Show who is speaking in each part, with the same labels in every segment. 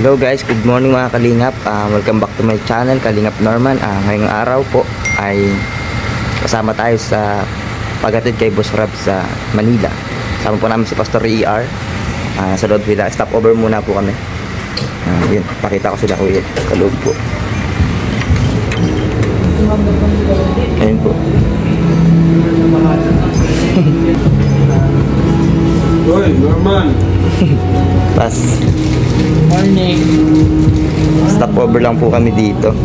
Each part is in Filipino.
Speaker 1: Hello guys, good morning mga Kalingap. Welcome back to my channel, Kalingap Norman. Ngayong araw po ay kasama tayo sa paghatid kay Boss Rab sa Manila. Kasama po namin si Pastor ER. Sa road villa, stop over muna po kami. Yun, pakita ko sila kuya sa loob po. Ayun po.
Speaker 2: Hoy, Norman.
Speaker 1: Pas.
Speaker 3: Morning.
Speaker 1: Stop over lang po kami dito.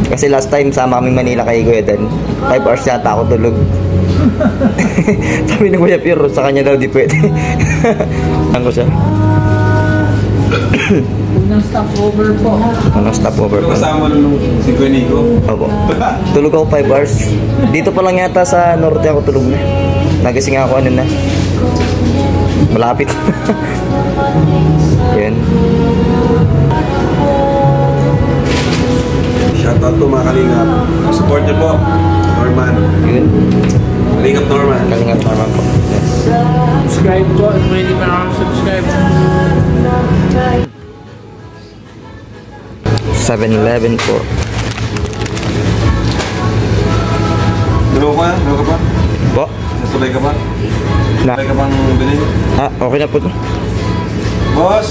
Speaker 1: Kasi last time sama kaming Manila kay Kuya Dan, 5 hours yata ako tulog. Sabi ni Kuya Pierro, sa kanya daw di pwede. Ano ko siya?
Speaker 3: Unang stopover po.
Speaker 1: Unang stopover po.
Speaker 2: Kasama nung si Guenico.
Speaker 1: Opo. Tulog ako 5 hours. Dito pa lang yata sa norte ako tulog na. Nagising ako ano na. Malapit. Yun.
Speaker 2: Shoutout to mga Kalingap. Support niyo po, Norman.
Speaker 1: Yun.
Speaker 2: Kalingap Norman.
Speaker 1: Kalingap Norman po. Yes.
Speaker 3: Subscribe po. Kung hindi pa nakaka-subscribe.
Speaker 1: 7-Eleven po.
Speaker 2: Dalawa ka? Dalawa ka pa?
Speaker 1: Po?
Speaker 2: Nasabay ka pa?
Speaker 1: Na.
Speaker 2: Nasabay ka pang bilhin?
Speaker 1: Okay na po to.
Speaker 2: Boss!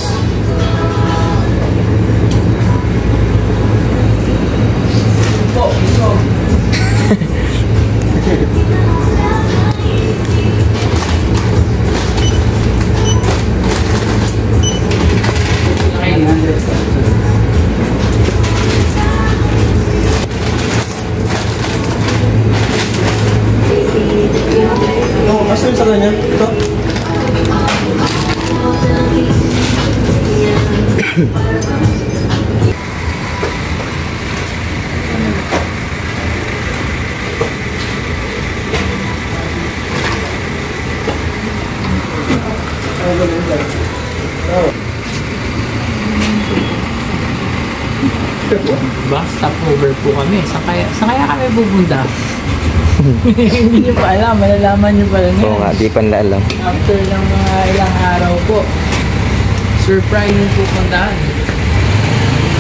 Speaker 2: Basta yung sa kanya? Ito?
Speaker 3: Ba, stopover po kami. Saan kaya kami pupunta? Hindi nyo pa alam. Malalaman nyo pa lang yan.
Speaker 1: Oo nga, di pa nila alam.
Speaker 3: After ng mga ilang araw po. Surprise yung pupuntahan.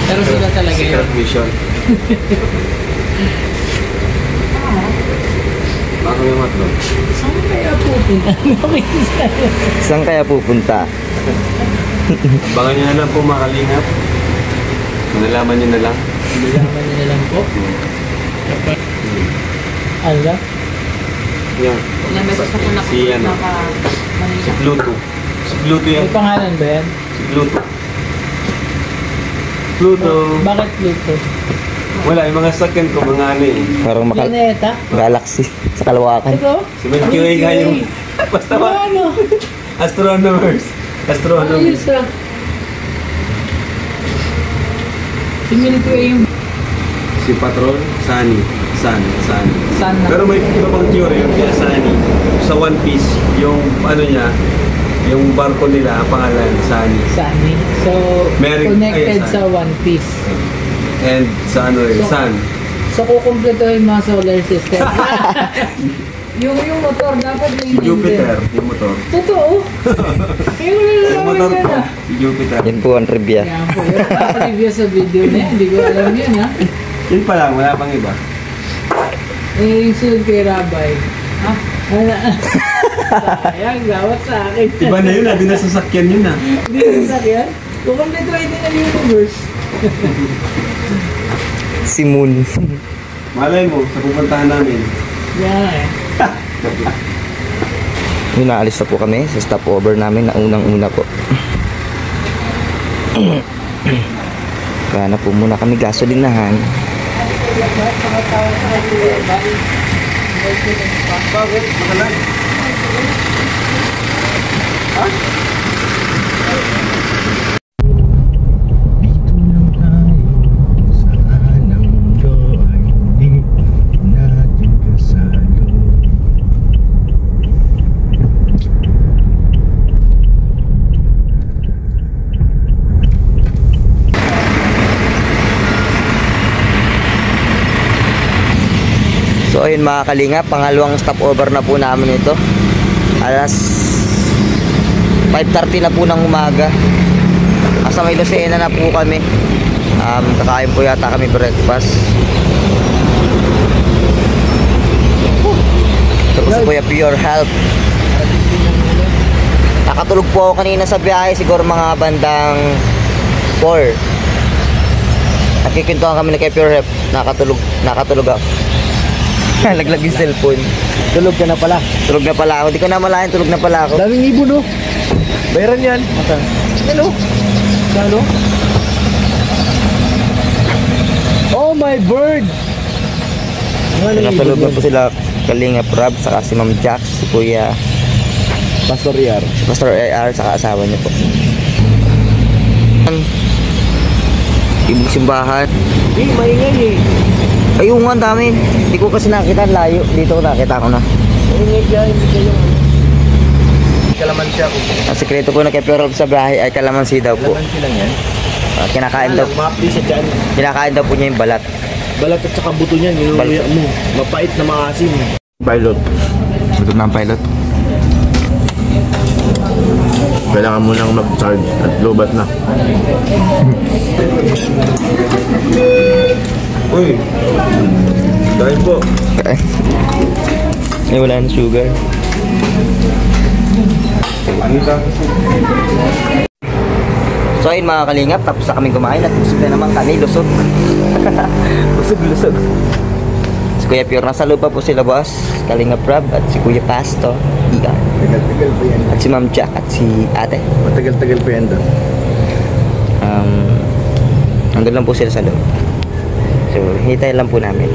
Speaker 3: Pero sila talaga yun.
Speaker 2: Secret mission. Baka may matlo.
Speaker 3: Saan kaya pupunta?
Speaker 1: Saan kaya pupunta?
Speaker 2: Abangan nyo na lang po mga Kalingap. Nalaman nyo na lang.
Speaker 3: Malalaman nyo na lang po. Ala?
Speaker 2: Yan. Si ano? Si Bluetooth. Si Bluetooth yan.
Speaker 3: May pangalan ba yan?
Speaker 2: Si Bluetooth. Bluetooth.
Speaker 3: Bakit Bluetooth?
Speaker 2: Wala, yung mga sakyan ko, mga ano eh.
Speaker 1: Parang
Speaker 3: Planeta?
Speaker 1: Galaxy sa Kalawakan.
Speaker 3: Ito?
Speaker 2: Si Milky Way nga yung... Basta ba?
Speaker 3: Ano?
Speaker 2: Astronomers. Astronomers.
Speaker 3: Ayos ah. Si Milky Way yung...
Speaker 2: Si Patrol, Sunny. Sun.
Speaker 3: Sun na.
Speaker 2: Pero may iba pang theory yung kaya Sunny. Sa One Piece, yung ano niya, yung barko nila, ang pangalan, Sunny.
Speaker 3: Sunny. So, connected
Speaker 2: Sun.
Speaker 3: sa One Piece.
Speaker 2: And sa ano rin,
Speaker 3: So,
Speaker 2: Sun.
Speaker 3: So, kukumpleto yung mga solar system. yung motor, dapat may
Speaker 2: Si Jupiter, yung motor.
Speaker 3: Totoo. Kaya wala na
Speaker 2: Yung motor
Speaker 3: naman
Speaker 2: ko,
Speaker 3: yan ah.
Speaker 2: si Jupiter.
Speaker 1: Yan po ang trivia.
Speaker 3: Kaya po, yung papareview sa video na yan. Hindi ko alam yun ha.
Speaker 2: Yun pa lang, wala pang iba.
Speaker 3: Eh, yung sunod kay Rabay. Ha? Wala. Sayang, gawat sa akin.
Speaker 2: Iba na yun, doon na sasakyan yun ah.
Speaker 3: Hindi na sakyan. Kukumpleto rin din ang universe.
Speaker 1: Si Moon.
Speaker 2: Malay mo, sa pupuntahan namin.
Speaker 3: Yan eh.
Speaker 1: Yun, naalis na po kami sa stopover namin na unang-una po. Kaya na po muna kami gasolinahan.
Speaker 2: Bakit? Makalan?
Speaker 1: So ayun mga Kalingap, pangalawang stopover na po namin ito. Alas 5:30 na po ng umaga. Nasa may Lucena na po kami. Kakain po yata kami breakfast. Tapos po yung Pure Health. Nakatulog po ako kanina sa biyahe, siguro mga bandang 4. Nakikwentuhan kami na kay Pure Health. Nakatulog ako. Laglag yung cellphone.
Speaker 4: Tulog ka na pala.
Speaker 1: Tulog na pala ako. Di ko na malayan, tulog na pala ako.
Speaker 4: Daming ibon, no? Bayaran yan.
Speaker 1: Mata.
Speaker 4: Ano? Ano? Oh, my bird!
Speaker 1: Nakatulog na po sila Kalingap Rob, saka si Ma'am Jax, si Kuya
Speaker 4: Pastor Yar.
Speaker 1: si Pastor AR, saka asawa niya po. Ibig simbahan.
Speaker 4: Maingay eh.
Speaker 1: Ayun nga, ang dami. Hindi ko kasi nakita, layo. Dito ko nakita ko na.
Speaker 4: Maingay siya, hindi kayo. Kalamansi ako.
Speaker 1: Ang sekreto po na kay Pure Rob sa bahay ay kalamansi daw po.
Speaker 4: Kalamansi lang yan.
Speaker 1: Kinakain daw.
Speaker 4: Mapli sa tiyan.
Speaker 1: Kinakain daw po niya yung balat.
Speaker 4: Balat at saka buto niyan, niluya mo. Mapait na maasim. Pilot.
Speaker 1: Gutom na ang pilot.
Speaker 4: Kailangan mo nang mag-charge at lobat na.
Speaker 2: Uy, dahil po.
Speaker 1: Ay, wala na sugar. So ayun mga kalingap, tapos na kami kumain at busog na naman kami, lusog. Lusog. Si Kuya Pure, nasa loob pa po sila boss, Kalingap Rob at si Kuya Pasto, Iga,
Speaker 4: Tagal-tagal pa yan.
Speaker 1: at si Ma'am Jack at si ate.
Speaker 4: Matagal-tagal pa yan doon.
Speaker 1: Nandun lang po sila sa loob. So, hintay lang po namin.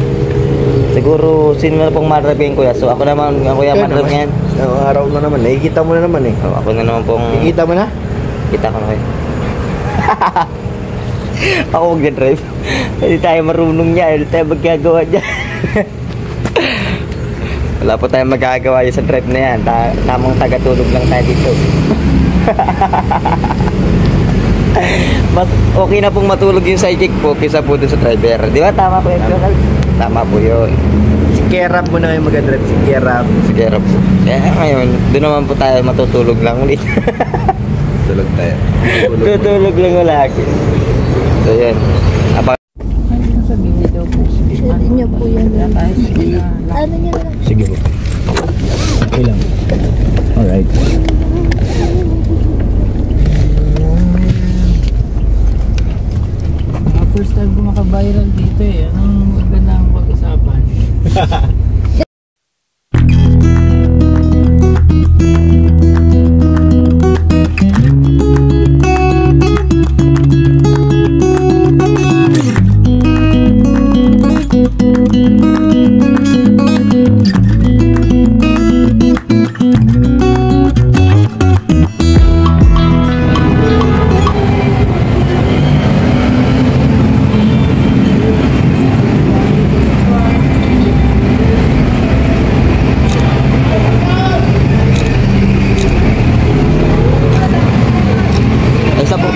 Speaker 1: Siguro, sino na pong marabing kuya? So, ako naman, ang kuya marabing yan.
Speaker 4: Araw na naman, nakikita mo na naman eh.
Speaker 1: So, ako na naman pong...
Speaker 4: Nakikita mo na?
Speaker 1: Kita ko na kayo. Ako mag-drive. Hindi tayo marunong niya. Hindi tayo magkagawa niya. Wala po tayong magagawa sa drive na yan. Tamang tagatulog lang tayo dito. Mas okay na pong matulog yung sidekick po kaysa po dun sa driver. Di ba? Tama po yun. Tama po yun.
Speaker 4: Si Kerap mo na yung mag-drive. Si Kerap.
Speaker 1: Sige po. Ngayon, doon naman po tayo matutulog lang ulit.
Speaker 4: Tulog tayo.
Speaker 1: Tutulog lang lagi. So yan.
Speaker 3: Sa video po.
Speaker 5: Pwede niyo po yan. Ano niyo lang?
Speaker 4: Sige po. Okay lang. Alright.
Speaker 3: First time ko maka-viral dito eh. Anong maganda ang pag-usapan?
Speaker 1: Isa po.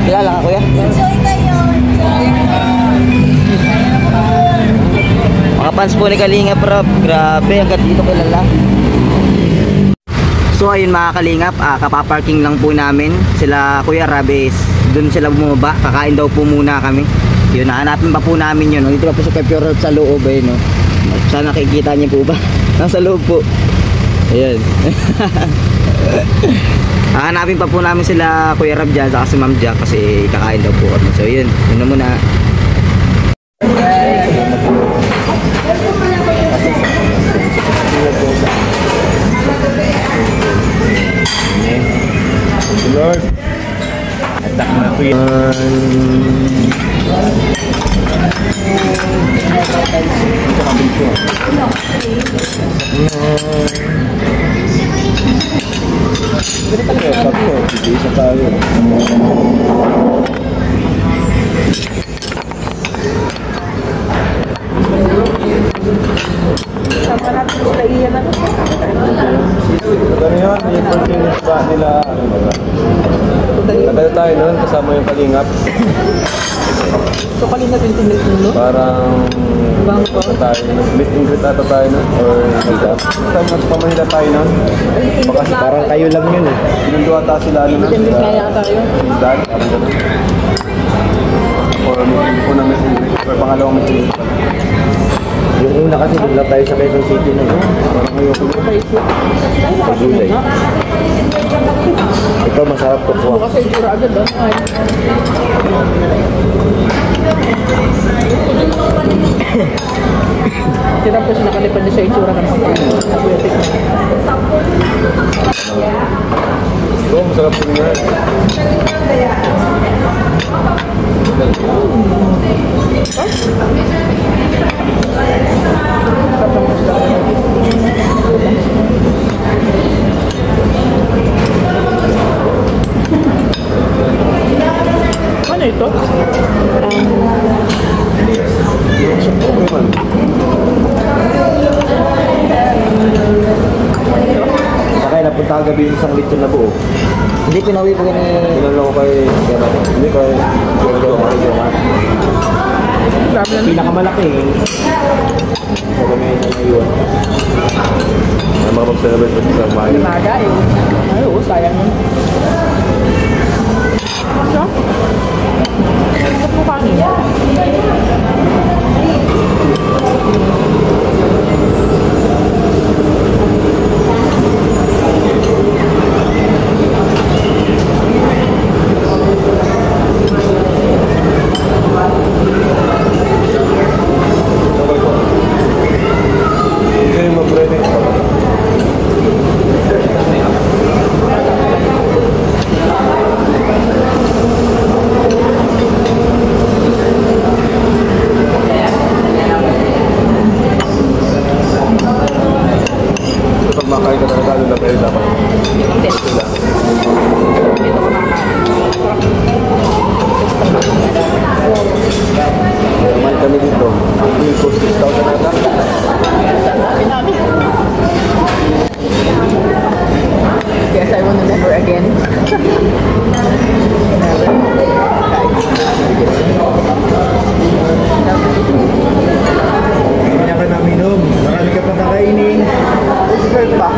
Speaker 1: Kilala ka kuya?
Speaker 5: Enjoy kayo.
Speaker 1: Mga fans po ni Kalingap Rob. Grabe, hanggang dito kilala. So ayun mga Kalingap, kapaparking lang po namin. Sila Kuya Rabes, dun sila bumaba. Kakain daw po muna kami. Yun, nahanapin pa po namin yun. Dito pa po sa Pure Rob sa loob eh, no? Sana nakikita niyo po ba? Nasa loob po. Ayan. Hahanapin pa po namin sila Kuya Rab dyan, saka si Ma'am Jack kasi kakain daw po kami. So yun, yun na muna.
Speaker 4: Lord. Atak na po yan. Isa tayo. Ano yun? Yung pag-finish ba nila? Ano ba?
Speaker 2: Nagkala tayo noon, kasama yung kalingap.
Speaker 3: So, kanina tintindig mo, no?
Speaker 2: Parang
Speaker 3: Bang po?
Speaker 2: tayo, meet and greet ata tayo noon. Or Manila tayo noon. Baka
Speaker 4: Parang kayo lang yun eh.
Speaker 2: sinundo ata sila ano na.
Speaker 3: Tintindig kaya tayo.
Speaker 2: Dad, parang gano'n. Or meet ko na meet and greet. Or pangalawang meet and greet pala.
Speaker 4: Yung una kasi doon lang tayo sa Quezon City na yun.
Speaker 2: Parang ayoko na.
Speaker 4: Sa gulay. Ito masarap to po.
Speaker 3: Kasi itsura agad, no? Ay. Sira po siya nakalipad niya sa itsura ng pagkain. Abuyatik na.
Speaker 2: Ito, masarap po nga.
Speaker 3: Ano ito?
Speaker 4: Sakay napunta ka gabi yung isang lechon na buo.
Speaker 1: Hindi pinawi po gani.
Speaker 2: Pinalo ko kay hindi kay
Speaker 3: Grabe na.
Speaker 4: Pinakamalaki eh. Sa gamay na ngayon.
Speaker 2: Ay, makapag-celebrate po sa bahay.
Speaker 3: Limaga eh. Ay, oo, sayang yun. So? Ito po kanin.
Speaker 2: Ito yung mag-break. Kapag makain ka talaga, ano lang kayo dapat? Sila. Naman kami dito. Yung cost discount na natin.
Speaker 3: Guess I will never again.
Speaker 4: Kanya ka na minom. Marami ka pa kakainin.
Speaker 3: Dessert ba?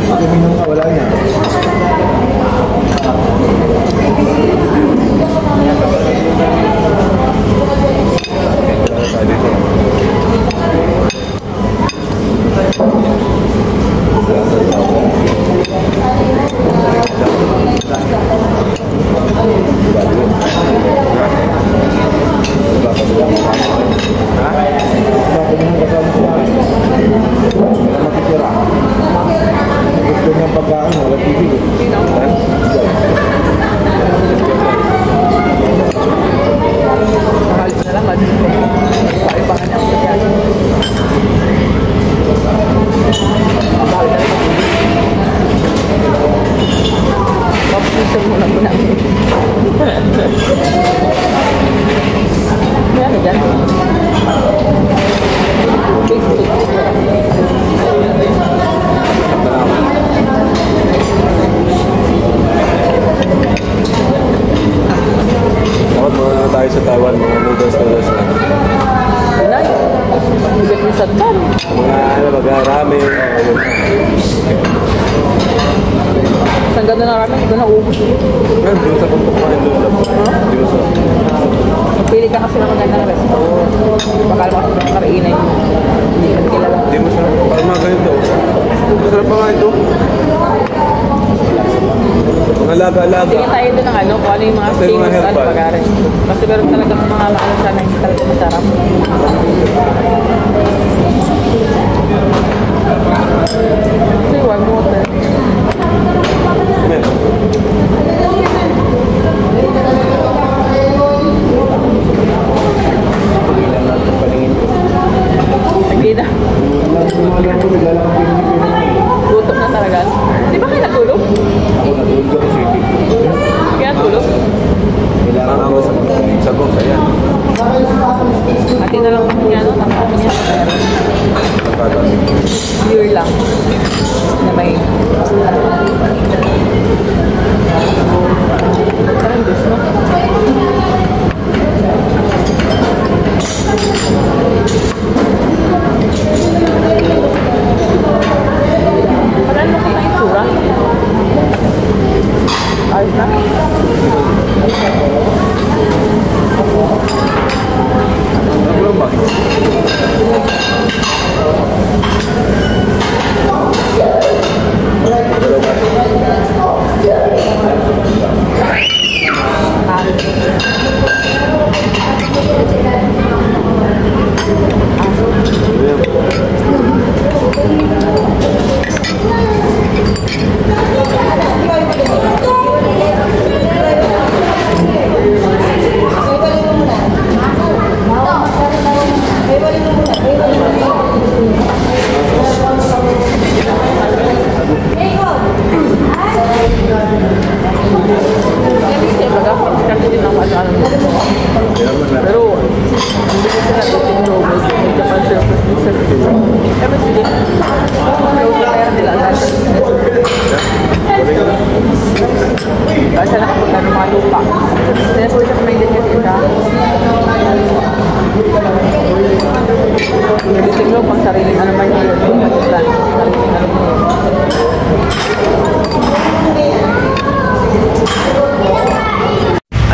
Speaker 4: Pag uminom ka, wala niya.
Speaker 2: Wala tayo dito.
Speaker 4: Bakit yung kasama ko? Wala matitira. Gusto niyang pagkain, wala pipili.
Speaker 3: Mahal ko na lang. Paibangan niya ako sa tiyan. Mahal na lang. Papulisan muna po namin. May ano dyan?
Speaker 2: Dapat mga tayo sa Taiwan, mga noodles na.
Speaker 3: Pinay. Bigat yung santan.
Speaker 2: Mga ano, mag-ramen. Yun.
Speaker 3: Saan ganda na ramen? Ito na ubus.
Speaker 2: Yan, doon sa pagpapakain doon lang. Di ba sa...
Speaker 3: Pili ka kasi ng magandang resto. Baka naman kasi karainay. Hindi ka kilala.
Speaker 2: Hindi mo sarap. Parang mga ganito. Masarap pa nga ito. Mga laga-laga.
Speaker 3: Tingin tayo doon ng ano, kung ano yung mga
Speaker 2: Kasi yung mga
Speaker 3: famous ano,
Speaker 2: herbal.
Speaker 3: pagare. Kasi meron talaga mga ano siya na hindi talaga masarap. Kasi one water.
Speaker 2: Meron.
Speaker 3: Hindi na. Gutom na talaga. Di ba kayo natulog?
Speaker 4: Ako natulog ako sa ibig.
Speaker 3: Kaya tulog?
Speaker 4: Kailangan
Speaker 2: Parang
Speaker 4: ko
Speaker 2: ako sa gos, ayan.
Speaker 3: Atin na lang kami yan.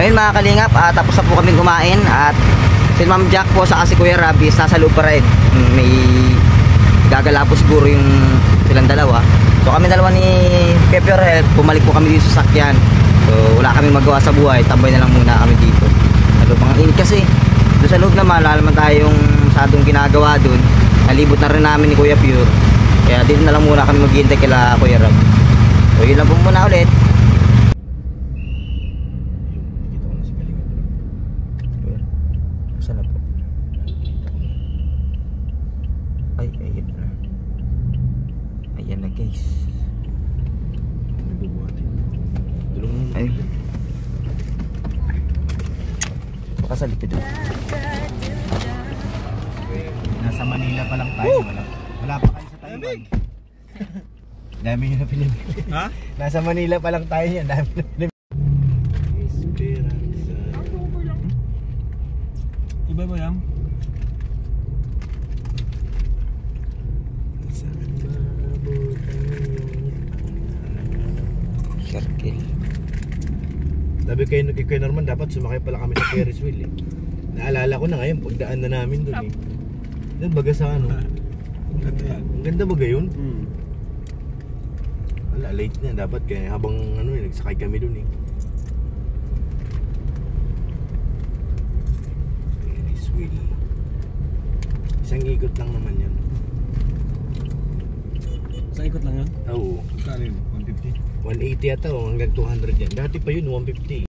Speaker 1: Ayun mga kalingap, tapos na po kami kumain at si Ma'am Jack po sa si Kuya Rabis nasa loob pa rin. May gagala po siguro yung silang dalawa. So kami dalawa ni Pepper Health, bumalik po kami dito sa sakyan. So wala kaming magawa sa buhay, tambay na lang muna kami dito. Ano mga init kasi. Doon sa loob naman, wala naman tayong masyadong ginagawa doon. Nalibot na rin namin ni Kuya Pure. Kaya dito na lang muna kami maghihintay kila Kuya Rab. So yun lang po muna ulit. Saan na po? Ay, ayan na. Ayan na guys. Ay. Baka sa likod.
Speaker 4: Nasa Manila pa lang tayo. Wala pa kayo sa Taiwan. Dami nyo na pinimili.
Speaker 2: Ha?
Speaker 4: Nasa Manila pa lang tayo yan. Dami na pinimili.
Speaker 2: Iba ba yan?
Speaker 1: Circle.
Speaker 4: Sabi kay Norman, dapat sumakay pala kami sa Ferris wheel eh. Naalala ko na ngayon, pagdaan na namin doon eh. Doon baga sa ano. Ang ganda ba gayon? Wala, late na. Dapat kaya habang ano eh, nagsakay kami doon eh. Ferris wheel. Isang ikot lang naman yan.
Speaker 2: Sa ikot lang yan?
Speaker 4: Oo.
Speaker 2: Kano yun? 150?
Speaker 4: 180 yata o hanggang 200 yan. Dati pa yun, 150.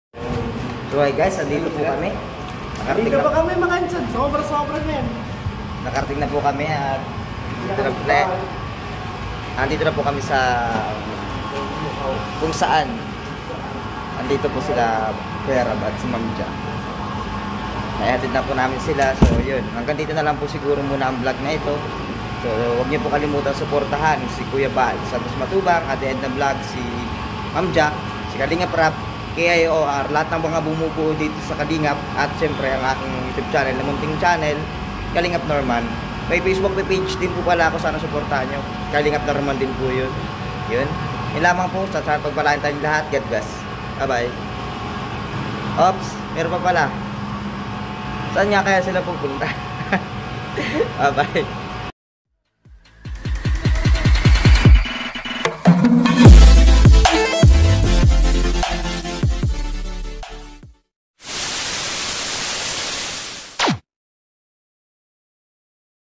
Speaker 1: So hi guys, andito po kami. Nakarating na,
Speaker 3: kami makansan? Sobra-sobra na yan.
Speaker 1: nakarating na po kami at andito na po kami sa kung saan andito po sila Kuya Rab at si Ma'am Jack. Nahatid na po namin sila. So yun, hanggang dito na lang po siguro muna ang vlog na ito. So huwag niyo po kalimutan suportahan si Kuya Bal Santos Matubang, at the end ng vlog si Ma'am Jack, si Kalingap Rap, KIOR, lahat ng mga bumubuo dito sa Kalingap, at syempre ang aking YouTube channel na munting channel, Kalingap Norman. May Facebook page din po pala ako, sana suportahan nyo. Kalingap Norman din po yun. Yun lamang po, sa pagpalain tayong lahat. God bless. Bye bye. Ops, meron pa pala. Saan nga kaya sila pupunta? Bye bye.